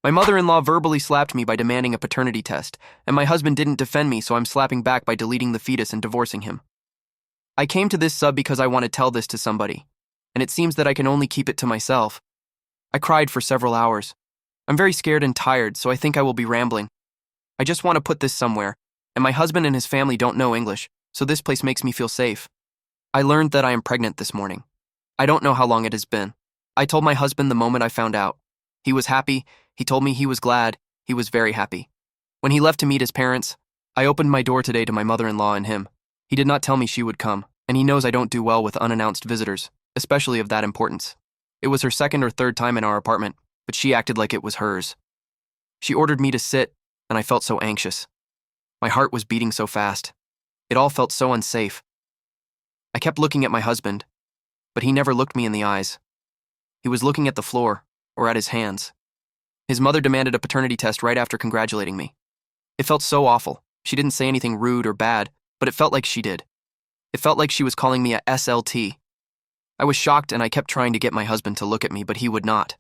My mother-in-law verbally slapped me by demanding a paternity test, and my husband didn't defend me, so I'm slapping back by deleting the fetus and divorcing him. I came to this sub because I want to tell this to somebody, and it seems that I can only keep it to myself. I cried for several hours. I'm very scared and tired, so I think I will be rambling. I just want to put this somewhere, and my husband and his family don't know English, so this place makes me feel safe. I learned that I am pregnant this morning. I don't know how long it has been. I told my husband the moment I found out. He was happy. He told me he was glad. He was very happy. When he left to meet his parents, I opened my door today to my mother-in-law and him. He did not tell me she would come, and he knows I don't do well with unannounced visitors, especially of that importance. It was her second or third time in our apartment, but she acted like it was hers. She ordered me to sit, and I felt so anxious. My heart was beating so fast. It all felt so unsafe. I kept looking at my husband, but he never looked me in the eyes. He was looking at the floor, or at his hands. His mother demanded a paternity test right after congratulating me. It felt so awful. She didn't say anything rude or bad, but it felt like she did. It felt like she was calling me a SLT. I was shocked, and I kept trying to get my husband to look at me, but he would not.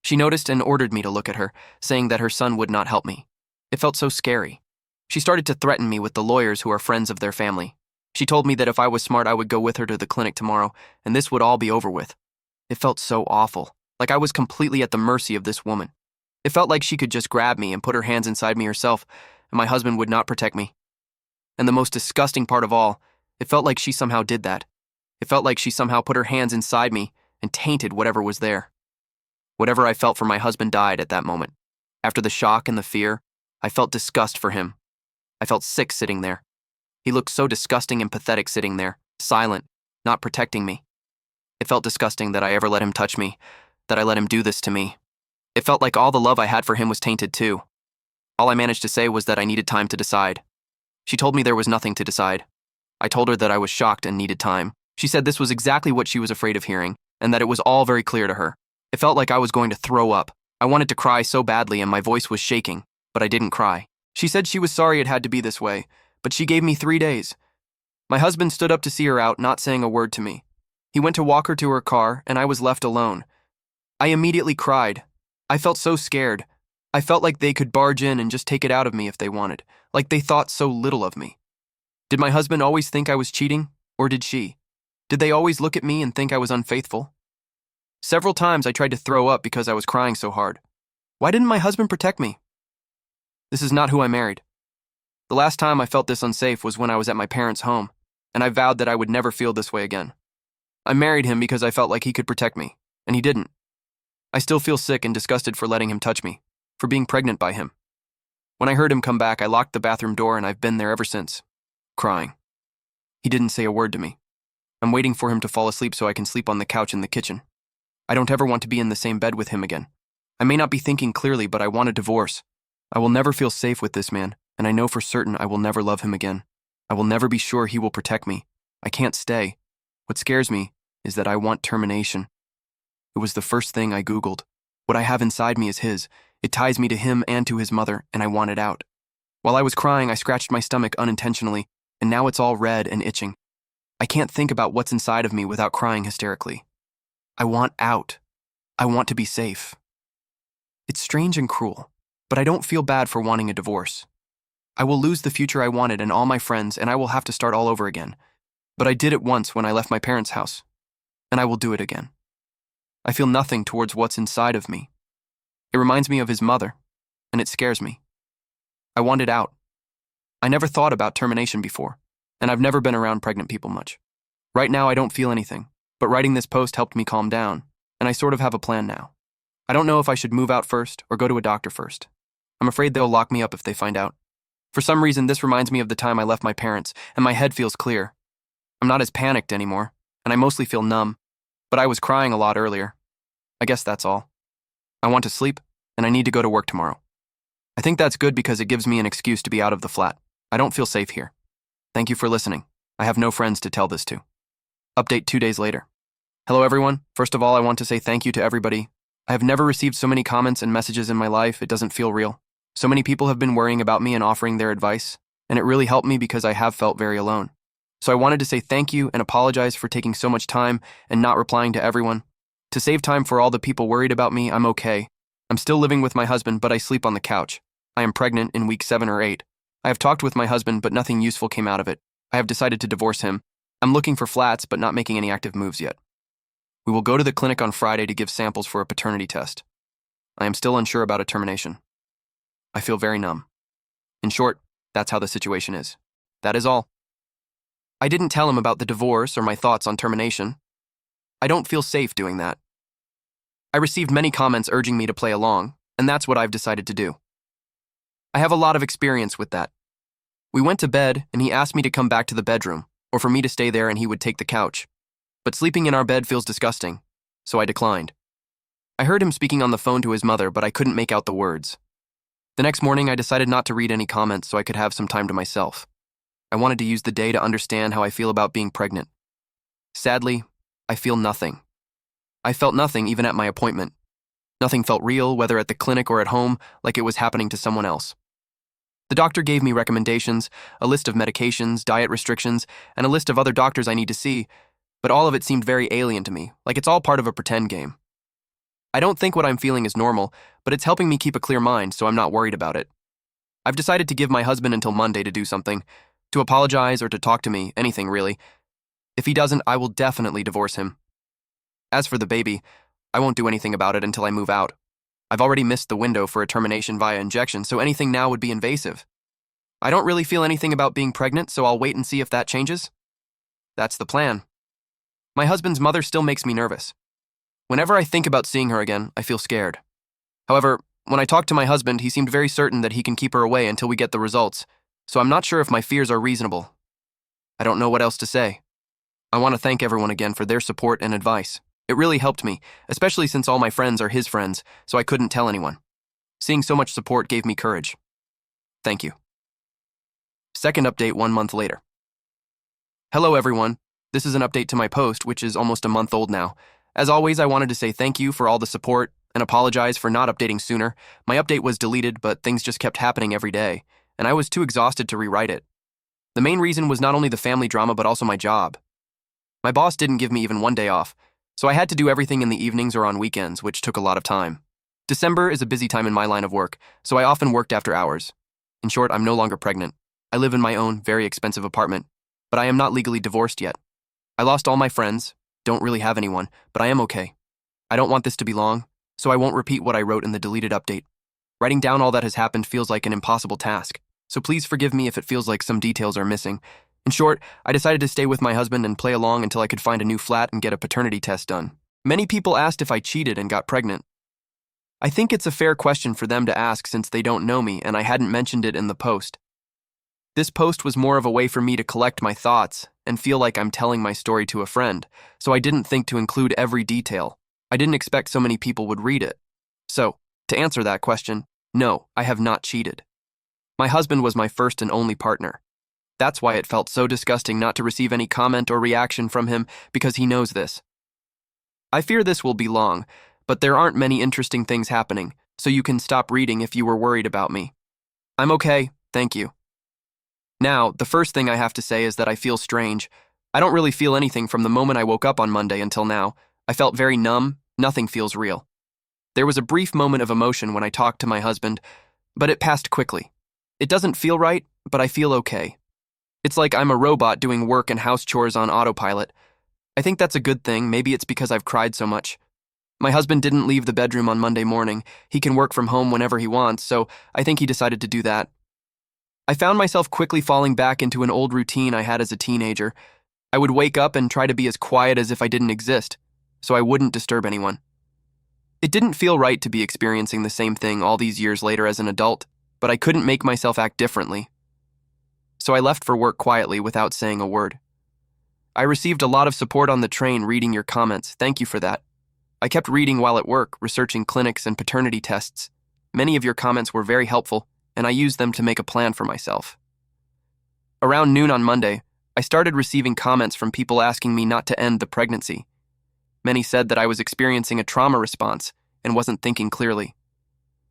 She noticed and ordered me to look at her, saying that her son would not help me. It felt so scary. She started to threaten me with the lawyers who are friends of their family. She told me that if I was smart, I would go with her to the clinic tomorrow, and this would all be over with. It felt so awful, like I was completely at the mercy of this woman. It felt like she could just grab me and put her hands inside me herself, and my husband would not protect me. And the most disgusting part of all, it felt like she somehow did that. It felt like she somehow put her hands inside me and tainted whatever was there. Whatever I felt for my husband died at that moment. After the shock and the fear, I felt disgust for him. I felt sick sitting there. He looked so disgusting and pathetic sitting there, silent, not protecting me. It felt disgusting that I ever let him touch me, that I let him do this to me. It felt like all the love I had for him was tainted too. All I managed to say was that I needed time to decide. She told me there was nothing to decide. I told her that I was shocked and needed time. She said this was exactly what she was afraid of hearing, and that it was all very clear to her. It felt like I was going to throw up. I wanted to cry so badly and my voice was shaking, but I didn't cry. She said she was sorry it had to be this way, but she gave me 3 days. My husband stood up to see her out, not saying a word to me. He went to walk her to her car, and I was left alone. I immediately cried. I felt so scared. I felt like they could barge in and just take it out of me if they wanted, like they thought so little of me. Did my husband always think I was cheating, or did she? Did they always look at me and think I was unfaithful? Several times I tried to throw up because I was crying so hard. Why didn't my husband protect me? This is not who I married. The last time I felt this unsafe was when I was at my parents' home, and I vowed that I would never feel this way again. I married him because I felt like he could protect me, and he didn't. I still feel sick and disgusted for letting him touch me, for being pregnant by him. When I heard him come back, I locked the bathroom door, and I've been there ever since, crying. He didn't say a word to me. I'm waiting for him to fall asleep so I can sleep on the couch in the kitchen. I don't ever want to be in the same bed with him again. I may not be thinking clearly, but I want a divorce. I will never feel safe with this man, and I know for certain I will never love him again. I will never be sure he will protect me. I can't stay. What scares me is that I want termination. It was the first thing I Googled. What I have inside me is his. It ties me to him and to his mother, and I want it out. While I was crying, I scratched my stomach unintentionally, and now it's all red and itching. I can't think about what's inside of me without crying hysterically. I want out. I want to be safe. It's strange and cruel, but I don't feel bad for wanting a divorce. I will lose the future I wanted and all my friends, and I will have to start all over again. But I did it once when I left my parents' house, and I will do it again. I feel nothing towards what's inside of me. It reminds me of his mother, and it scares me. I want it out. I never thought about termination before, and I've never been around pregnant people much. Right now I don't feel anything, but writing this post helped me calm down, and I sort of have a plan now. I don't know if I should move out first or go to a doctor first. I'm afraid they'll lock me up if they find out. For some reason, this reminds me of the time I left my parents, and my head feels clear. I'm not as panicked anymore, and I mostly feel numb, but I was crying a lot earlier. I guess that's all. I want to sleep, and I need to go to work tomorrow. I think that's good because it gives me an excuse to be out of the flat. I don't feel safe here. Thank you for listening. I have no friends to tell this to. Update 2 days later. Hello everyone. First of all, I want to say thank you to everybody. I have never received so many comments and messages in my life. It doesn't feel real. So many people have been worrying about me and offering their advice, and it really helped me because I have felt very alone. So I wanted to say thank you and apologize for taking so much time and not replying to everyone. To save time for all the people worried about me, I'm okay. I'm still living with my husband, but I sleep on the couch. I am pregnant in week 7 or 8. I have talked with my husband, but nothing useful came out of it. I have decided to divorce him. I'm looking for flats, but not making any active moves yet. We will go to the clinic on Friday to give samples for a paternity test. I am still unsure about a termination. I feel very numb. In short, that's how the situation is. That is all. I didn't tell him about the divorce or my thoughts on termination. I don't feel safe doing that. I received many comments urging me to play along, and that's what I've decided to do. I have a lot of experience with that. We went to bed, and he asked me to come back to the bedroom, or for me to stay there and he would take the couch. But sleeping in our bed feels disgusting, so I declined. I heard him speaking on the phone to his mother, but I couldn't make out the words. The next morning, I decided not to read any comments so I could have some time to myself. I wanted to use the day to understand how I feel about being pregnant. Sadly, I feel nothing. I felt nothing even at my appointment. Nothing felt real, whether at the clinic or at home, like it was happening to someone else. The doctor gave me recommendations, a list of medications, diet restrictions, and a list of other doctors I need to see, but all of it seemed very alien to me, like it's all part of a pretend game. I don't think what I'm feeling is normal, but it's helping me keep a clear mind, so I'm not worried about it. I've decided to give my husband until Monday to do something, to apologize or to talk to me, anything really. If he doesn't, I will definitely divorce him. As for the baby, I won't do anything about it until I move out. I've already missed the window for a termination via injection, so anything now would be invasive. I don't really feel anything about being pregnant, so I'll wait and see if that changes. That's the plan. My husband's mother still makes me nervous. Whenever I think about seeing her again, I feel scared. However, when I talked to my husband, he seemed very certain that he can keep her away until we get the results, so I'm not sure if my fears are reasonable. I don't know what else to say. I want to thank everyone again for their support and advice. It really helped me, especially since all my friends are his friends, so I couldn't tell anyone. Seeing so much support gave me courage. Thank you. Second update 1 month later. Hello everyone. This is an update to my post, which is almost a month old now. As always, I wanted to say thank you for all the support and apologize for not updating sooner. My update was deleted, but things just kept happening every day, and I was too exhausted to rewrite it. The main reason was not only the family drama, but also my job. My boss didn't give me even 1 day off, so I had to do everything in the evenings or on weekends, which took a lot of time. December is a busy time in my line of work, so I often worked after hours. In short, I'm no longer pregnant. I live in my own, very expensive apartment, but I am not legally divorced yet. I lost all my friends, don't really have anyone, but I am okay. I don't want this to be long, so I won't repeat what I wrote in the deleted update. Writing down all that has happened feels like an impossible task, so please forgive me if it feels like some details are missing. In short, I decided to stay with my husband and play along until I could find a new flat and get a paternity test done. Many people asked if I cheated and got pregnant. I think it's a fair question for them to ask since they don't know me and I hadn't mentioned it in the post. This post was more of a way for me to collect my thoughts and feel like I'm telling my story to a friend, so I didn't think to include every detail. I didn't expect so many people would read it. So, to answer that question, no, I have not cheated. My husband was my first and only partner. That's why it felt so disgusting not to receive any comment or reaction from him, because he knows this. I fear this will be long, but there aren't many interesting things happening, so you can stop reading if you were worried about me. I'm okay, thank you. Now, the first thing I have to say is that I feel strange. I don't really feel anything from the moment I woke up on Monday until now. I felt very numb, nothing feels real. There was a brief moment of emotion when I talked to my husband, but it passed quickly. It doesn't feel right, but I feel okay. It's like I'm a robot doing work and house chores on autopilot. I think that's a good thing, maybe it's because I've cried so much. My husband didn't leave the bedroom on Monday morning. He can work from home whenever he wants, so I think he decided to do that. I found myself quickly falling back into an old routine I had as a teenager. I would wake up and try to be as quiet as if I didn't exist, so I wouldn't disturb anyone. It didn't feel right to be experiencing the same thing all these years later as an adult, but I couldn't make myself act differently. So I left for work quietly without saying a word. I received a lot of support on the train reading your comments. Thank you for that. I kept reading while at work, researching clinics and paternity tests. Many of your comments were very helpful, and I used them to make a plan for myself. Around noon on Monday, I started receiving comments from people asking me not to end the pregnancy. Many said that I was experiencing a trauma response and wasn't thinking clearly.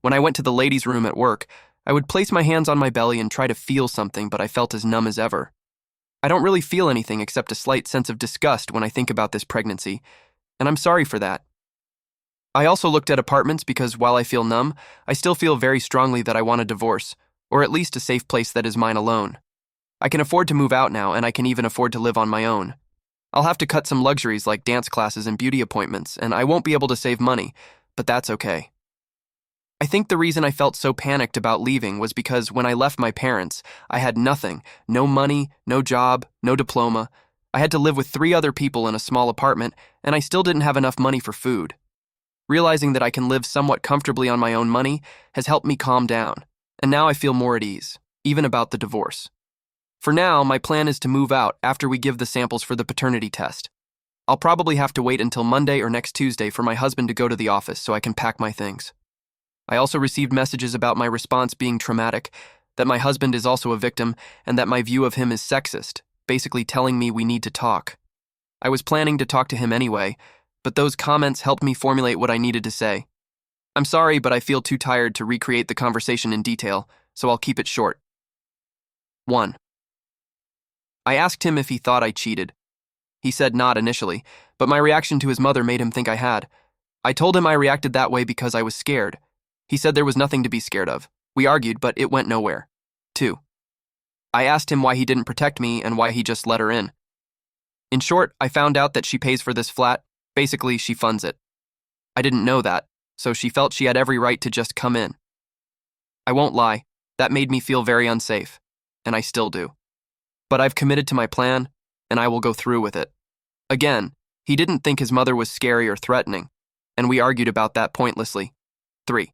When I went to the ladies' room at work, I would place my hands on my belly and try to feel something, but I felt as numb as ever. I don't really feel anything except a slight sense of disgust when I think about this pregnancy, and I'm sorry for that. I also looked at apartments because while I feel numb, I still feel very strongly that I want a divorce, or at least a safe place that is mine alone. I can afford to move out now, and I can even afford to live on my own. I'll have to cut some luxuries like dance classes and beauty appointments, and I won't be able to save money, but that's okay. I think the reason I felt so panicked about leaving was because when I left my parents, I had nothing, no money, no job, no diploma. I had to live with 3 other people in a small apartment, and I still didn't have enough money for food. Realizing that I can live somewhat comfortably on my own money has helped me calm down, and now I feel more at ease, even about the divorce. For now, my plan is to move out after we give the samples for the paternity test. I'll probably have to wait until Monday or next Tuesday for my husband to go to the office so I can pack my things. I also received messages about my response being traumatic, that my husband is also a victim, and that my view of him is sexist, basically telling me we need to talk. I was planning to talk to him anyway, but those comments helped me formulate what I needed to say. I'm sorry, but I feel too tired to recreate the conversation in detail, so I'll keep it short. 1. I asked him if he thought I cheated. He said not initially, but my reaction to his mother made him think I had. I told him I reacted that way because I was scared. He said there was nothing to be scared of. We argued, but it went nowhere. 2. I asked him why he didn't protect me and why he just let her in. In short, I found out that she pays for this flat. Basically, she funds it. I didn't know that, so she felt she had every right to just come in. I won't lie, that made me feel very unsafe, and I still do. But I've committed to my plan, and I will go through with it. Again, he didn't think his mother was scary or threatening, and we argued about that pointlessly. 3.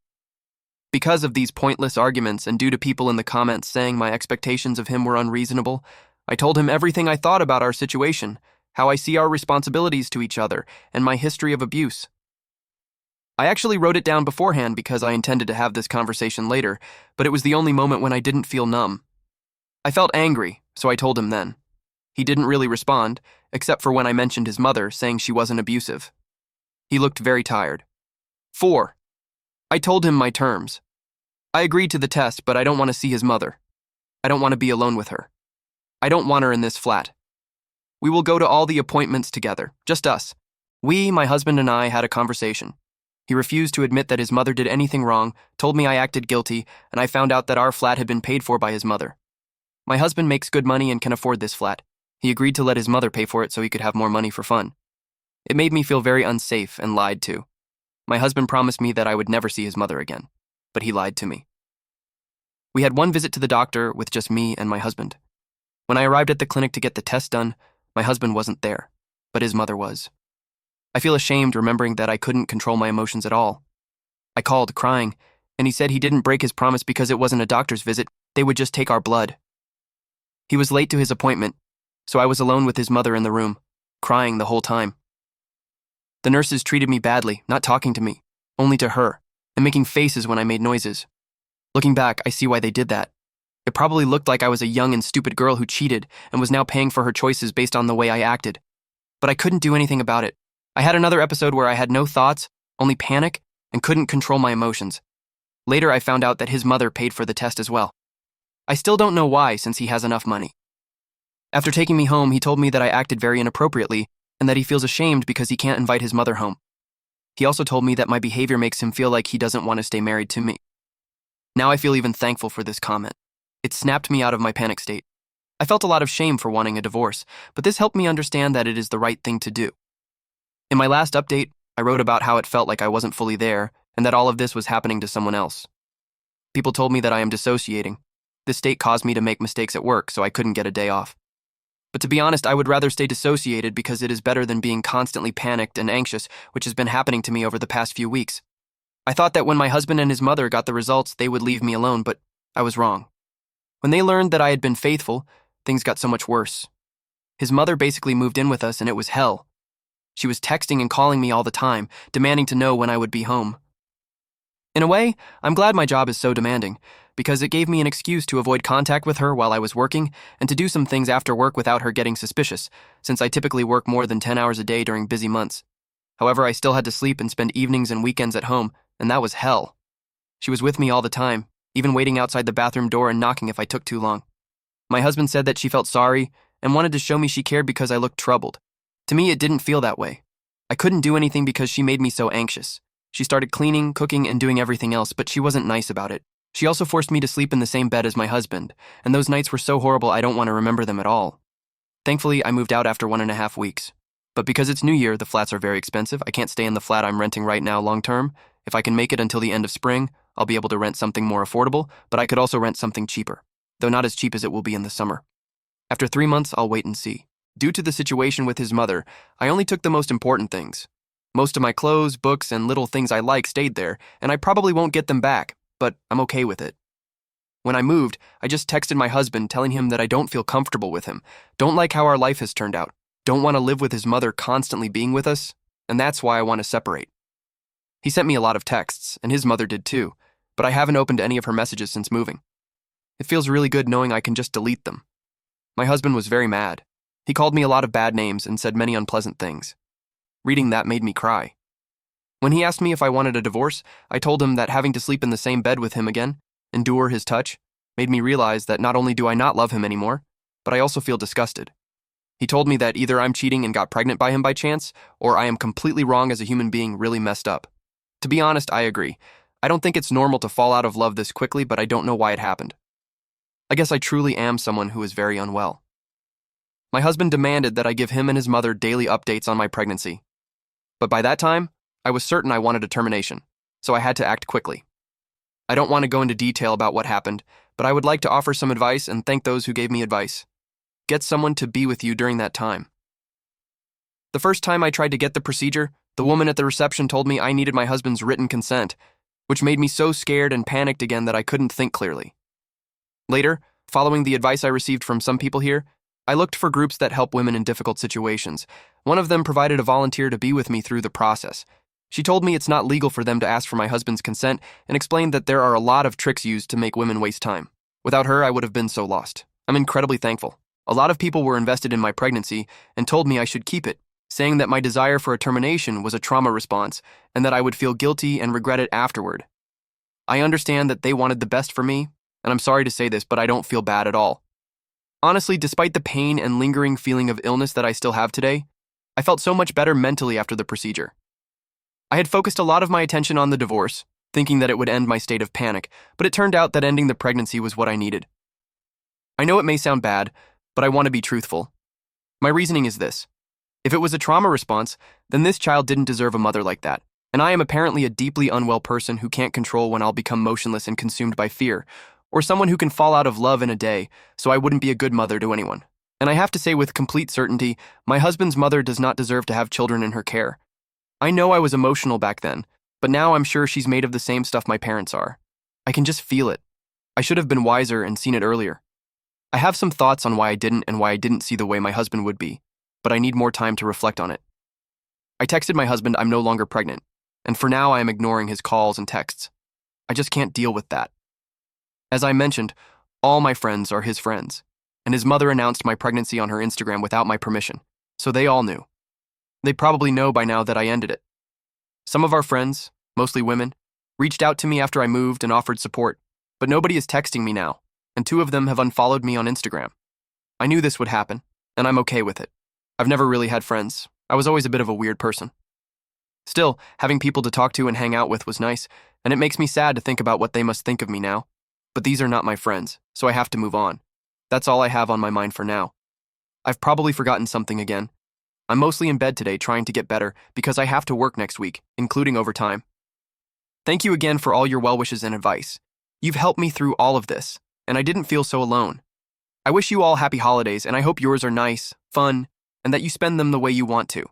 Because of these pointless arguments and due to people in the comments saying my expectations of him were unreasonable, I told him everything I thought about our situation, how I see our responsibilities to each other, and my history of abuse. I actually wrote it down beforehand because I intended to have this conversation later, but it was the only moment when I didn't feel numb. I felt angry, so I told him then. He didn't really respond, except for when I mentioned his mother, saying she wasn't abusive. He looked very tired. 4. I told him my terms. I agreed to the test, but I don't want to see his mother. I don't want to be alone with her. I don't want her in this flat. We will go to all the appointments together, just us. We, my husband and I, had a conversation. He refused to admit that his mother did anything wrong, told me I acted guilty, and I found out that our flat had been paid for by his mother. My husband makes good money and can afford this flat. He agreed to let his mother pay for it so he could have more money for fun. It made me feel very unsafe and lied to. My husband promised me that I would never see his mother again, but he lied to me. We had one visit to the doctor with just me and my husband. When I arrived at the clinic to get the test done, my husband wasn't there, but his mother was. I feel ashamed remembering that I couldn't control my emotions at all. I called, crying, and he said he didn't break his promise because it wasn't a doctor's visit, they would just take our blood. He was late to his appointment, so I was alone with his mother in the room, crying the whole time. The nurses treated me badly, not talking to me, only to her, and making faces when I made noises. Looking back, I see why they did that. It probably looked like I was a young and stupid girl who cheated and was now paying for her choices based on the way I acted. But I couldn't do anything about it. I had another episode where I had no thoughts, only panic, and couldn't control my emotions. Later, I found out that his mother paid for the test as well. I still don't know why, since he has enough money. After taking me home, he told me that I acted very inappropriately and that he feels ashamed because he can't invite his mother home. He also told me that my behavior makes him feel like he doesn't want to stay married to me. Now I feel even thankful for this comment. It snapped me out of my panic state. I felt a lot of shame for wanting a divorce, but this helped me understand that it is the right thing to do. In my last update, I wrote about how it felt like I wasn't fully there and that all of this was happening to someone else. People told me that I am dissociating. This state caused me to make mistakes at work, so I couldn't get a day off. But to be honest, I would rather stay dissociated because it is better than being constantly panicked and anxious, which has been happening to me over the past few weeks. I thought that when my husband and his mother got the results, they would leave me alone, but I was wrong. When they learned that I had been faithful, things got so much worse. His mother basically moved in with us, and it was hell. She was texting and calling me all the time, demanding to know when I would be home. In a way, I'm glad my job is so demanding, because it gave me an excuse to avoid contact with her while I was working and to do some things after work without her getting suspicious, since I typically work more than 10 hours a day during busy months. However, I still had to sleep and spend evenings and weekends at home, and that was hell. She was with me all the time, even waiting outside the bathroom door and knocking if I took too long. My husband said that she felt sorry and wanted to show me she cared because I looked troubled. To me, it didn't feel that way. I couldn't do anything because she made me so anxious. She started cleaning, cooking, and doing everything else, but she wasn't nice about it. She also forced me to sleep in the same bed as my husband, and those nights were so horrible I don't want to remember them at all. Thankfully, I moved out after 1.5 weeks. But because it's New Year, the flats are very expensive. I can't stay in the flat I'm renting right now long term. If I can make it until the end of spring, I'll be able to rent something more affordable, but I could also rent something cheaper, though not as cheap as it will be in the summer. After 3 months, I'll wait and see. Due to the situation with his mother, I only took the most important things. Most of my clothes, books, and little things I like stayed there, and I probably won't get them back, but I'm okay with it. When I moved, I just texted my husband telling him that I don't feel comfortable with him, don't like how our life has turned out, don't want to live with his mother constantly being with us, and that's why I want to separate. He sent me a lot of texts, and his mother did too, but I haven't opened any of her messages since moving. It feels really good knowing I can just delete them. My husband was very mad. He called me a lot of bad names and said many unpleasant things. Reading that made me cry. When he asked me if I wanted a divorce, I told him that having to sleep in the same bed with him again, endure his touch, made me realize that not only do I not love him anymore, but I also feel disgusted. He told me that either I'm cheating and got pregnant by him by chance, or I am completely wrong as a human being, really messed up. To be honest, I agree. I don't think it's normal to fall out of love this quickly, but I don't know why it happened. I guess I truly am someone who is very unwell. My husband demanded that I give him and his mother daily updates on my pregnancy. But by that time, I was certain I wanted a termination, so I had to act quickly. I don't want to go into detail about what happened, but I would like to offer some advice and thank those who gave me advice. Get someone to be with you during that time. The first time I tried to get the procedure, the woman at the reception told me I needed my husband's written consent, which made me so scared and panicked again that I couldn't think clearly. Later, following the advice I received from some people here, I looked for groups that help women in difficult situations. One of them provided a volunteer to be with me through the process. She told me it's not legal for them to ask for my husband's consent and explained that there are a lot of tricks used to make women waste time. Without her, I would have been so lost. I'm incredibly thankful. A lot of people were invested in my pregnancy and told me I should keep it, saying that my desire for a termination was a trauma response and that I would feel guilty and regret it afterward. I understand that they wanted the best for me, and I'm sorry to say this, but I don't feel bad at all. Honestly, despite the pain and lingering feeling of illness that I still have today, I felt so much better mentally after the procedure. I had focused a lot of my attention on the divorce, thinking that it would end my state of panic, but it turned out that ending the pregnancy was what I needed. I know it may sound bad, but I want to be truthful. My reasoning is this. If it was a trauma response, then this child didn't deserve a mother like that, and I am apparently a deeply unwell person who can't control when I'll become motionless and consumed by fear, or someone who can fall out of love in a day, so I wouldn't be a good mother to anyone. And I have to say with complete certainty, my husband's mother does not deserve to have children in her care. I know I was emotional back then, but now I'm sure she's made of the same stuff my parents are. I can just feel it. I should have been wiser and seen it earlier. I have some thoughts on why I didn't and why I didn't see the way my husband would be, but I need more time to reflect on it. I texted my husband I'm no longer pregnant, and for now I am ignoring his calls and texts. I just can't deal with that. As I mentioned, all my friends are his friends, and his mother announced my pregnancy on her Instagram without my permission, so they all knew. They probably know by now that I ended it. Some of our friends, mostly women, reached out to me after I moved and offered support, but nobody is texting me now, and 2 of them have unfollowed me on Instagram. I knew this would happen, and I'm okay with it. I've never really had friends. I was always a bit of a weird person. Still, having people to talk to and hang out with was nice, and it makes me sad to think about what they must think of me now. But these are not my friends, so I have to move on. That's all I have on my mind for now. I've probably forgotten something again. I'm mostly in bed today trying to get better because I have to work next week, including overtime. Thank you again for all your well wishes and advice. You've helped me through all of this, and I didn't feel so alone. I wish you all happy holidays, and I hope yours are nice, fun, and that you spend them the way you want to.